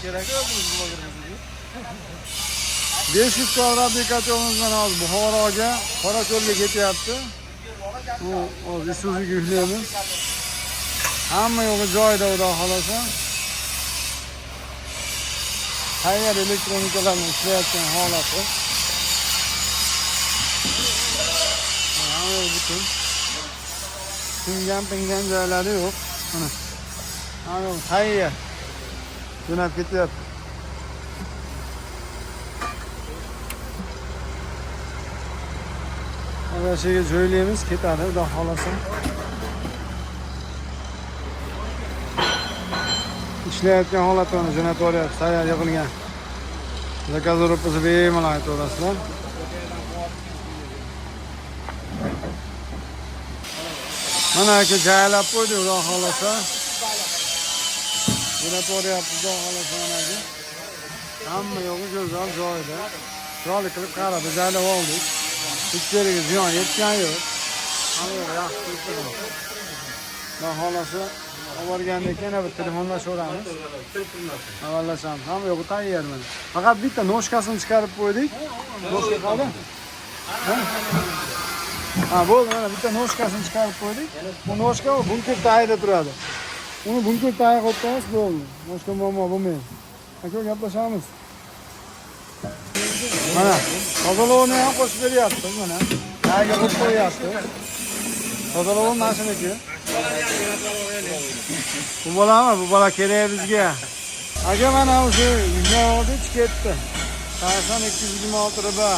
Kerak yo'q bu blogerimizni. 500 kvadrat bekat yo'limizdan hozir Buxoroga, Qorako'lga ketyapti. Bu hozir Isuzuga yuklaymiz. Hamma yo'g'i joyida xudo xolasa. Tayyor elektronikalarni ishlayotgan holati. Hamma yo'q butun. Pingan joylari yo'q. Mana. Hamma yo'q tayyor. Jo'nab ketyapti. Mana şeyga joylaymiz, ketadi, xudo xolasa. Ishlayotgan holatini jo'natib olyapti, tayyor yig'ilgan. Zakaz ro'pasi bemalol aytaverasizlar. Mana aka joylab qo'ydi, xudo xolasa. Jo'natib olyapti, xudo xolasa mana aka. Hamma yo'g'i go'zal joyida. Chiroyli qilib qaradi, joylab oldik. Hech yeriga ziyon yetgan yo'q. Hamma yo'q yaxshi turibdi. Xudo xolasa olib keyin yana bir telefonlashaveramiz. Avvallashamiz. Hamma yo'q tayyor mana. Faqat bitta noshkasini chiqarib qo'ydik. Noshka qoldi. Ha, bo'ldi, mana bitta noshkasini chiqarib qo'ydik. Bu noshka bunker tagida turadi. Uni bunker tagiga qo'yib qo'yamiz, bo'ldi. Boshqa muammo bo'lmaydi. Aka, gaplashamiz. Mana, tozalovni ham qo'shib beryapti, mana. Tagiga qo'yib qo'yapti. Tozalov mashinaki. Bu bolami? Bu bola kerak bizga. Aka, mana o'sha 126 ketdi. Qarasam 226 riba.